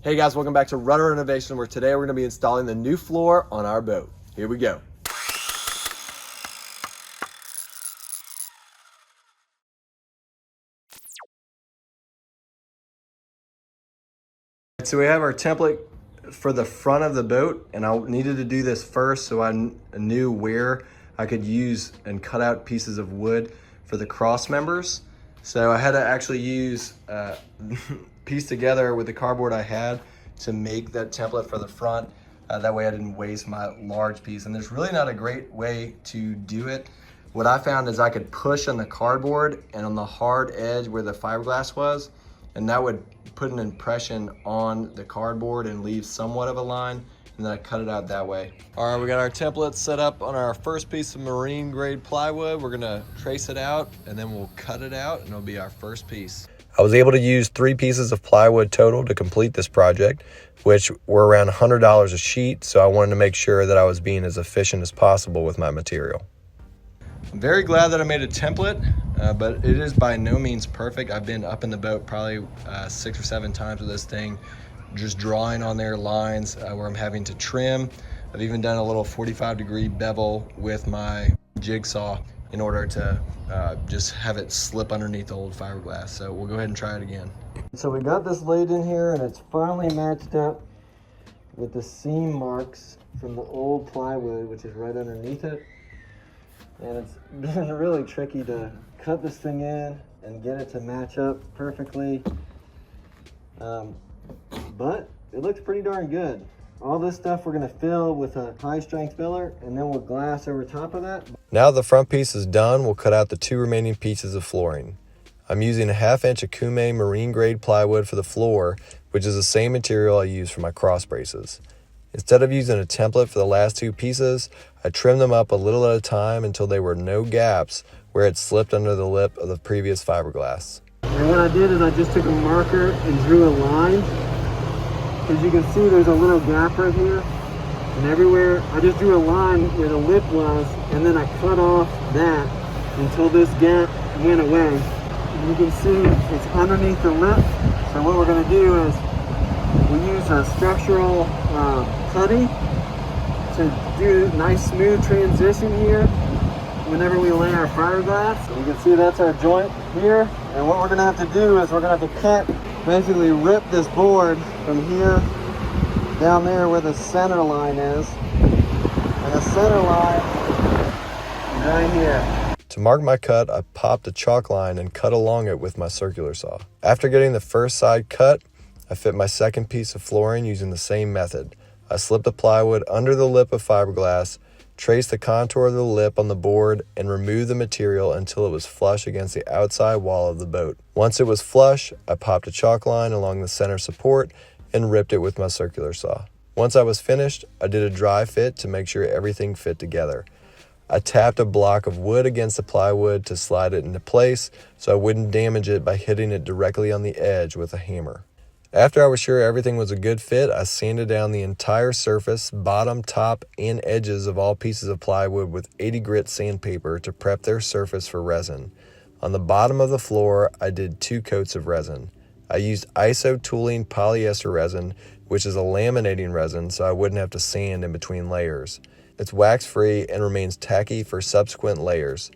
Hey guys, welcome back to Rudder Innovation, where today we're going to be installing the new floor on our boat. Here we go. So we have our template for the front of the boat, and I needed to do this first so I knew where I could use and cut out pieces of wood for the cross members. So I had to actually use piece together with the cardboard I had to make that template for the front. That way I didn't waste my large piece. And there's really not a great way to do it. What I found is I could push on the cardboard and on the hard edge where the fiberglass was, and that would put an impression on the cardboard and leave somewhat of a line, and then I cut it out that way. All right, we got our template set up on our first piece of marine grade plywood. We're gonna trace it out and then we'll cut it out and it'll be our first piece. I was able to use 3 pieces of plywood total to complete this project, which were around $100 a sheet, so I wanted to make sure that I was being as efficient as possible with my material. I'm very glad that I made a template, but it is by no means perfect. I've been up in the boat probably 6 or 7 times with this thing, just drawing on their lines where I'm having to trim. I've even done a little 45-degree bevel with my jigsaw in order to just have it slip underneath the old fiberglass. So we'll go ahead and try it again. So we got this laid in here, and it's finally matched up with the seam marks from the old plywood, which is right underneath it. And it's been really tricky to cut this thing in and get it to match up perfectly. But it looks pretty darn good. All this stuff we're gonna fill with a high strength filler, and then we'll glass over top of that. Now the front piece is done, we'll cut out the 2 remaining pieces of flooring. I'm using a 1/2 inch okoume marine grade plywood for the floor, which is the same material I use for my cross braces. Instead of using a template for the last 2 pieces, I trimmed them up a little at a time until there were no gaps where it slipped under the lip of the previous fiberglass. And what I did is I just took a marker and drew a line. As you can see, there's a little gap right here. And everywhere, I just drew a line where the lip was, and then I cut off that until this gap went away. And you can see it's underneath the lip. So what we're gonna do is we use a structural putty to do a nice smooth transition here whenever we lay our fiberglass. So you can see that's our joint here. And what we're gonna have to do is we're gonna have to cut, basically rip this board from here down there where the center line is. And the center line is right here. To mark my cut, I popped a chalk line and cut along it with my circular saw. After getting the first side cut, I fit my second piece of flooring using the same method. I slipped the plywood under the lip of fiberglass, traced the contour of the lip on the board, and removed the material until it was flush against the outside wall of the boat. Once it was flush, I popped a chalk line along the center support and ripped it with my circular saw. Once I was finished, I did a dry fit to make sure everything fit together. I tapped a block of wood against the plywood to slide it into place so I wouldn't damage it by hitting it directly on the edge with a hammer. After I was sure everything was a good fit, I sanded down the entire surface, bottom, top, and edges of all pieces of plywood with 80 grit sandpaper to prep their surface for resin. On the bottom of the floor, I did 2 coats of resin. I used isotooling polyester resin, which is a laminating resin, so I wouldn't have to sand in between layers. It's wax-free and remains tacky for subsequent layers.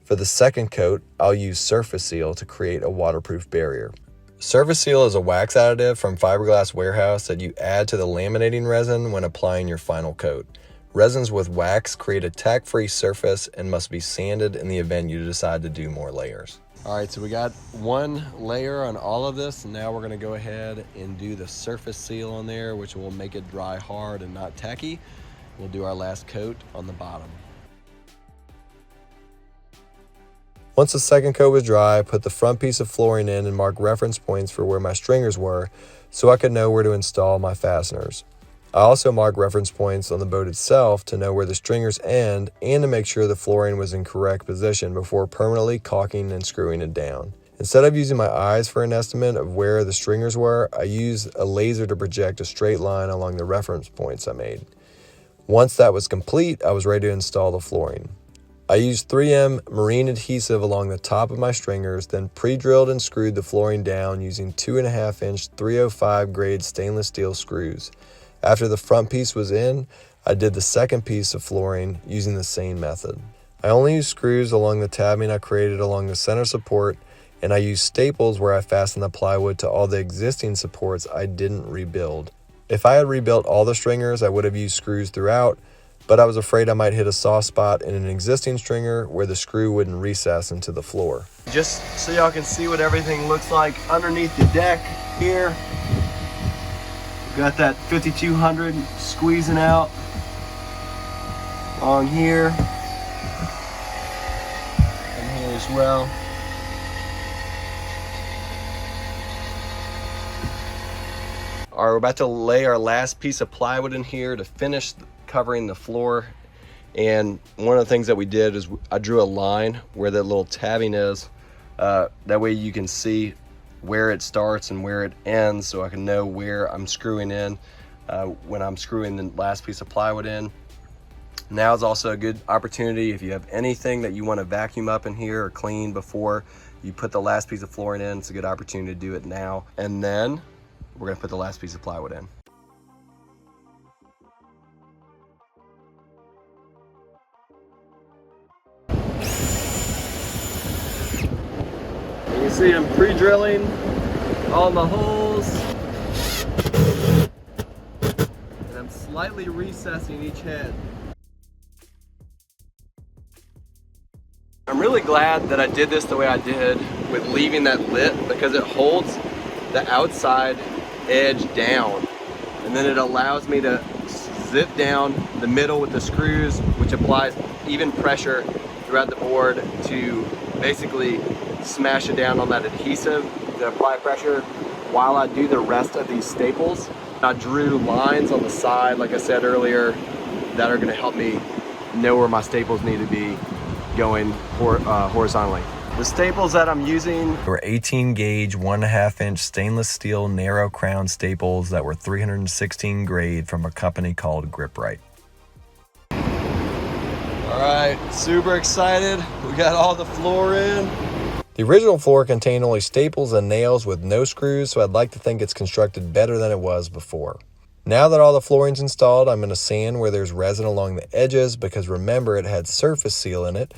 For the second coat, I'll use Surface Seal to create a waterproof barrier. Surface Seal is a wax additive from Fiberglass Warehouse that you add to the laminating resin when applying your final coat. Resins with wax create a tack-free surface and must be sanded in the event you decide to do more layers. All right, so we got 1 layer on all of this, and now we're gonna go ahead and do the Surface Seal on there, which will make it dry hard and not tacky. We'll do our last coat on the bottom. Once the second coat was dry, I put the front piece of flooring in and marked reference points for where my stringers were so I could know where to install my fasteners. I also marked reference points on the boat itself to know where the stringers end and to make sure the flooring was in correct position before permanently caulking and screwing it down. Instead of using my eyes for an estimate of where the stringers were, I used a laser to project a straight line along the reference points I made. Once that was complete, I was ready to install the flooring. I used 3M marine adhesive along the top of my stringers, then pre-drilled and screwed the flooring down using 2.5-inch 305 grade stainless steel screws. After the front piece was in, I did the second piece of flooring using the same method. I only used screws along the tabbing I created along the center support, and I used staples where I fastened the plywood to all the existing supports I didn't rebuild. If I had rebuilt all the stringers, I would have used screws throughout, but I was afraid I might hit a soft spot in an existing stringer where the screw wouldn't recess into the floor. Just so y'all can see what everything looks like underneath the deck here. We've got that 5200 squeezing out along here and here as well. All right, we're about to lay our last piece of plywood in here to finish covering the floor. And one of the things that we did is I drew a line where that little tabbing is. That way you can see where it starts and where it ends, so I can know where I'm screwing in when I'm screwing the last piece of plywood in. Now is also a good opportunity if you have anything that you want to vacuum up in here or clean before you put the last piece of flooring in. It's a good opportunity to do it now. And then we're going to put the last piece of plywood in. You can see I'm pre-drilling all my holes, and I'm slightly recessing each head. I'm really glad that I did this the way I did with leaving that lit, because it holds the outside edge down, and then it allows me to zip down the middle with the screws, which applies even pressure throughout the board to basically smash it down on that adhesive to apply pressure while I do the rest of these staples. I drew lines on the side, like I said earlier, that are going to help me know where my staples need to be going horizontally. The staples that I'm using were 18 gauge 1.5-inch stainless steel narrow crown staples that were 316 grade from a company called GripRite. All right, super excited. We got all the floor in. The original floor contained only staples and nails with no screws, so I'd like to think it's constructed better than it was before. Now that all the flooring's installed, I'm going to sand where there's resin along the edges, because remember, it had surface seal in it.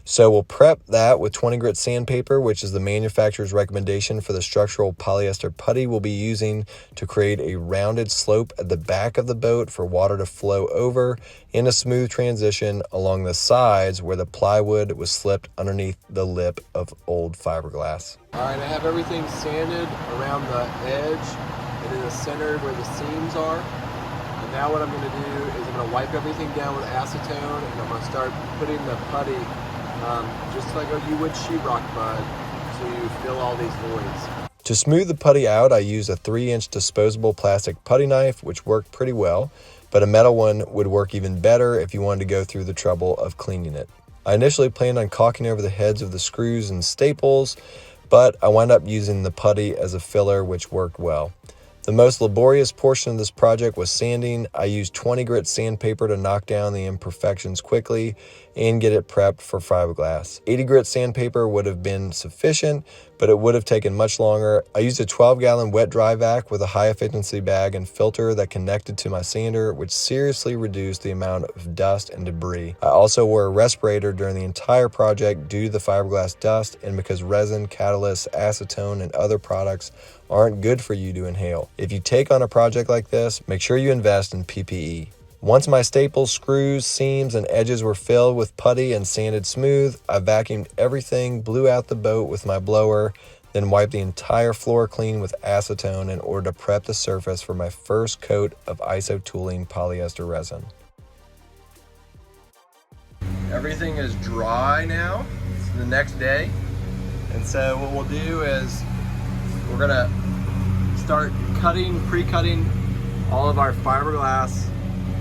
So we'll prep that with 20 grit sandpaper, which is the manufacturer's recommendation for the structural polyester putty we'll be using to create a rounded slope at the back of the boat for water to flow over, and a smooth transition along the sides where the plywood was slipped underneath the lip of old fiberglass. All right, I have everything sanded around the edge and in the center where the seams are. And now what I'm going to do is I'm going to wipe everything down with acetone, and I'm going to start putting the putty just like you would sheetrock mud, so you fill all these voids. To smooth the putty out, I used a 3-inch disposable plastic putty knife, which worked pretty well, but a metal one would work even better if you wanted to go through the trouble of cleaning it. I initially planned on caulking over the heads of the screws and staples, but I wound up using the putty as a filler, which worked well. The most laborious portion of this project was sanding. I used 20 grit sandpaper to knock down the imperfections quickly and get it prepped for fiberglass. 80 grit sandpaper would have been sufficient, but it would have taken much longer. I used a 12-gallon wet dry vac with a high efficiency bag and filter that connected to my sander, which seriously reduced the amount of dust and debris. I also wore a respirator during the entire project due to the fiberglass dust, and because resin, catalysts, acetone, and other products aren't good for you to inhale. If you take on a project like this, make sure you invest in PPE. Once my staples, screws, seams, and edges were filled with putty and sanded smooth, I vacuumed everything, blew out the boat with my blower, then wiped the entire floor clean with acetone in order to prep the surface for my first coat of isotooling polyester resin. Everything is dry now. It's the next day. And so what we'll do is we're gonna start pre-cutting all of our fiberglass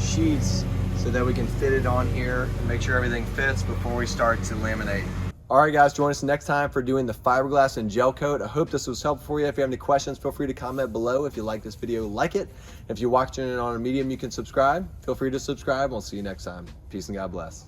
sheets so that we can fit it on here and make sure everything fits before we start to laminate. All right, guys, join us next time for doing the fiberglass and gel coat. I hope this was helpful for you. If you have any questions, feel free to comment below. If you like this video, like it. If you're watching it on a medium, you can subscribe. Feel free to subscribe. We'll see you next time. Peace and God bless.